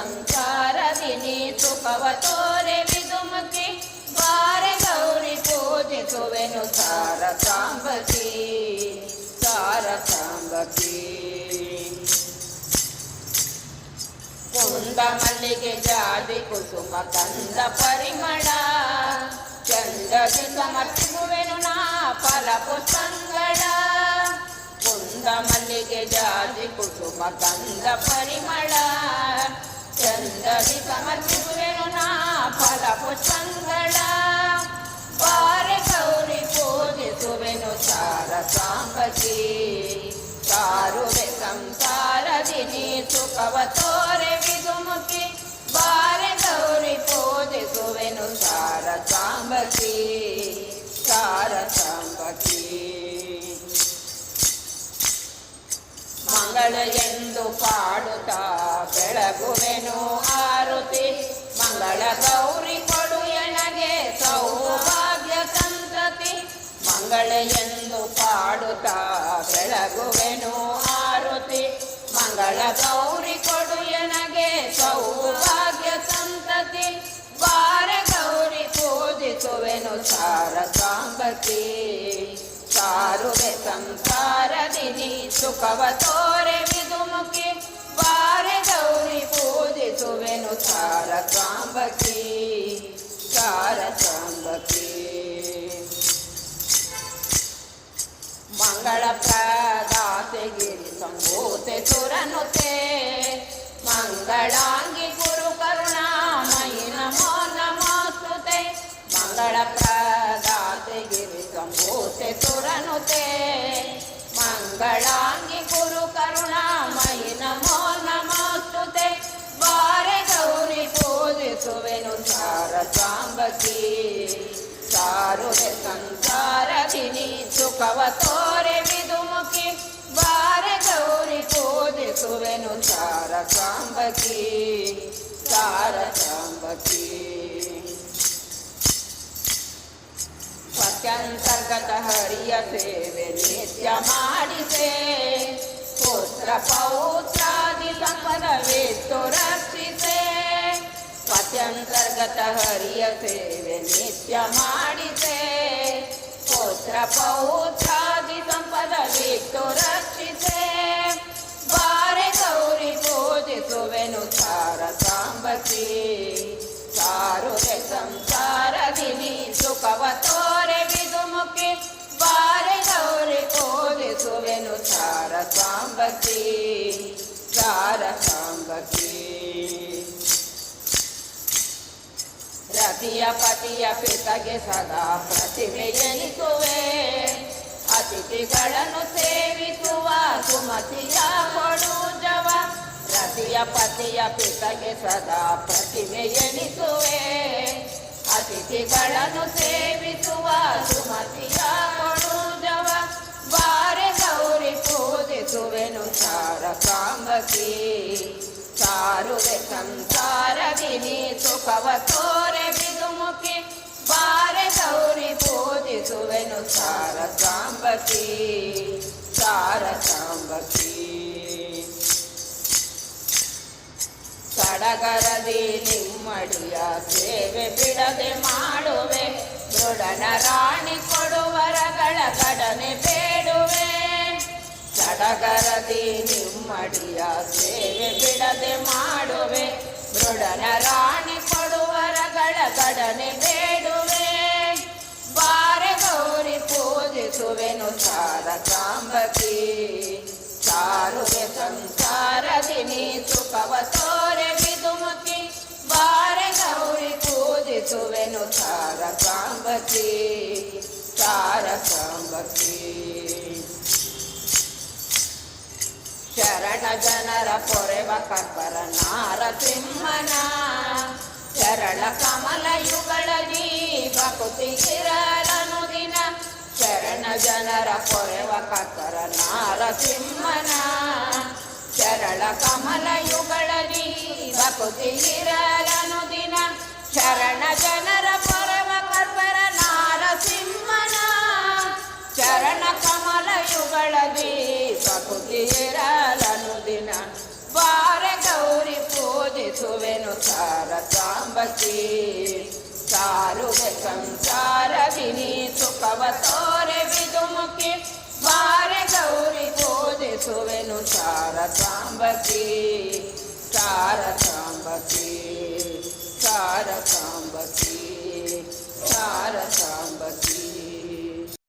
ಸಂಸಾರದಿನಿ ಸುಖವ ತೋರೆ ವಿದುಮುಖಿ ಬಾರೆ ಗೌರಿ ಪೂಜಿಸುವೆನು ಸಾರಸಾಂಬಕಿ ಸಾರಸಾಂಬಕಿ. ಕುಂದ ಮಲ್ಲಿಗೆ ಜಾತಿ ಕುಸುಮ ಕಂದ ಪರಿಮಳ ಚಂದದಿ ಸಮರ್ಪಿಸುವೆನು ನಾ ಫಲ ಪುಷ್ಪಂಗಳ. ಕುಂದ ಮಲ್ಲಿಗೆ ಜಾತಿ ಕುಸುಮ ಕಂದ ಪರಿಮಳ ಚಂದದಿ ಸಮರ್ಪಿಸುವೆನು ನಾ ಫಲ ಪುಷ್ಪಂಗಳ. ಬಾರೆ ಗೌರಿ ಪೂಜಿಸುವೆನು ಸಾರಸಾಂಬಕಿ ಸಾರುವೆ ಸಂಸಾರದಿನಿ ಸುಖವ ತೋರೆ ವಿದುಮುಖಿ ಬಾರೆ ಗೌರಿ ಪೂಜಿಸುವೆನು ಸಾರಸಾಂಬಕಿ ಸಾರಸಾಂಬಕಿ. ಮಂಗಳ ಎಂದು ಪಾಡುತ್ತಾ ಬೆಳಗುವೆನು ಆರುತಿ ಮಂಗಳ ಗೌರಿ ಕೊಡು ಎನಗೆ ಸೌಭಾಗ್ಯ ಸಂತತಿ. ಮಂಗಳ ಎಂದು ಪಾಡುತ್ತಾ ಬೆಳಗುವೆನು ಆರುತಿ ಮಂಗಳ ಗೌರಿ ಕೊಡು ಎನಗೆ ಸೌಭಾಗ್ಯ ಸಂತತಿ. ಬಾರೆ ಗೌರಿ ಪೂಜಿಸುವೆನು ಸಾರಸಾಂಬಕಿ ಸಾರುವೆ ಸಂಸಾರದಿನಿ ಸುಖವ ತೋರೆ ವಿದುಮುಖಿ ಬಾರೆ ಗೌರಿ ಪೂಜಿಸುವೆನು ಸಾರಸಾಂಬಕಿ ಸಾರಸಾಂಬಕಿ. ಮಂಗಳ ಪ್ರದಾತೆ ಗಿರಿ ಸಂಭೂತೆ ಸುರನುತೆ ಮಂಗಳಾಂಗಿ ಗುರು ಕರುಣಾಮಯಿ ನಮೋ ನಮೋಸ್ತುತೆ. ಮಂಗಳ ಪ್ರದಾತೆ ಗಿರಿ ಸಂಭೂತೆ ಸುರನುತೆ ಮಂಗಳಾಂಗಿ ಗುರು ಕರುಣಾಮಯಿ ನಮೋ ನಮೋಸ್ತುತೆ. ಬಾರೆ ಗೌರಿ ಪೂಜಿಸುವೆನು ಸಾರಸಾಂಬಕಿ ಸಾರುವೆ ಸಂಸಾರದಿನಿ ಸುಖವ ತೋರೆ ವಿದುಮುಖಿ ಬಾರೆ ಗೌರಿ ಪೂಜಿಸುವೆನು ಸಾರಸಾಂಬಕಿ ಸಾರಸಾಂಬಕಿ. ಪತ್ಯಂತರ್ಗತ ಹರಿಯ ಸೇವೆ ನಿತ್ಯ ಮಾಡಿಸೆ ಪುತ್ರ ಪೌತ್ರಾದಿ ಸಂಪದವಿತ್ತು ರಕ್ಷಿಸೆ. ಪತ್ಯಂತರ್ಗತ ಹರಿಯ ಸೇವೆ ನಿತ್ಯ ಮಾಡಿಸೆ ಪುತ್ರ ಪೌತ್ರಾದಿ ಸಂಪದವಿತ್ತು ರಕ್ಷಿಸೆ. ಬಾರೆ ಗೌರಿ ಪೂಜಿಸುವೆನು ಸಾರಸಾಂಬಕಿ ಸಾರುವೆ ಸಂಸಾರದಿನಿ ಸುಖವ ತೋರೆ ವಿದುಮುಖಿ ಬಾರೆ ಗೌರಿ ಪೂಜಿಸುವೆನು ಸಾರಸಾಂಬಕಿ ಸಾರಸಾಂಬಕಿ. ರತಿಯ ಪತಿಯ ಪಿತಗೆ ಸದಾ ಪ್ರತಿಮೆ ಎನಿಸುವೆ ಅತಿಥಿಗಳನ್ನು ಸೇವಿಸುವ ಸುಮತಿಯ ಕೊಡು ಜವ. ರತಿಯ ಪತಿಯ ಪಿತಗೆ ಸದಾ ಪ್ರತಿಮೆ ಎನಿಸುವೆ ಅತಿಥಿಗಳನ್ನು ಸೇವಿಸುವ ಸುಮತಿಯ ಕೊಡು ಜವ. ಬಾರೆ ಗೌರಿ ಪೂಜಿಸುವೆನು ಸಾರಸಾಂಬಕಿ ಸಾರುವೆ ಸಂಸಾರದಿನಿ ಸುಖವ ತೋರೆ ವಿದುಮುಖಿ ಬಾರೆ ಗೌರಿ ಪೂಜಿಸುವೆನು ಸಾರಸಾಂಬಕಿ ಸಾರಸಾಂಬಕಿ. ಸಡಗರದಿ ನಿಮ್ಮಡಿಯ ಸೇವೆ ಬಿಡದೆ ಮಾಡುವೆ ದೃಢನ ರಾಣಿ ಕೊಡುವರಗಳ ಗಡನೆ ಬೇಡುವೆ. ಸಡಗರದಿ ನಿಮ್ಮಡಿಯ ಸೇವೆ ಬಿಡದೆ ಮಾಡುವೆ ದೃಢನ ರಾಣಿ ಕೊಡುವರಗಳ ಗಡನೆ ಬೇಡುವೆ. ಬಾರೆ ಗೌರಿ ಪೂಜಿಸುವೆನು ಸಾರಸಾಂಬಕಿ ಸಾರುವೆ ಸಂಸಾರದಿನಿ ಸುಖವ ತೋರೆ ವಿದುಮುಖಿ ಬಾರೆ ಗೌರಿ ಪೂಜಿಸುವೆನು ಸಾರಸಾಂಬಕಿ ಸಾರಸಾಂಬಕಿ. ಶರಣ ಜನರ ಪೊರೆವ ಕರ್ಪರ ನಾರಸಿಂಹನ ಶರಣ ಕಮಲ ಯುಗಳದಿ ಭಕುತಿ ಗಿರರನು ದಿನ. ಶರಣ ಜನರ ಪೊರೆವ ಕರ್ಪರ ನಾರಸಿಂಹನ ಶರಣ ಕಮಲ ಯುಗಳದಿ ಭಕುತಿ ಗಿರರನು ದಿನ. ಶರಣ ಜನರ ಪೊರೆವ ಕರ್ಪರ ನಾರಸಿಂಹನ ಶರಣ ಕಮಲ ಯುಗಳದಿ ಭಕುತಿ ಗಿರರನು ದಿನ. ಬಾರೆ ಗೌರಿ ಪೂಜಿಸುವೆನು ಪೂಜಿಸುವೆನು ಸಾರ ಸಾಂಬಕಿ ಸಾರುವೆ ಸಂಸಾರವಿನಿ ಸುಖವ ತೋರೆ ವಿದುಮುಖಿ ಬಾರೆ ಗೌರಿ ಪೂಜಿಸುವೆನು ಸಾರ ಸಾಂಬಕಿ ಸಾರ ಸಾಂಬಕಿ ಸಾರ ಸಾಂಬಕಿ ಸಾರ ಸಾಂಬಕಿ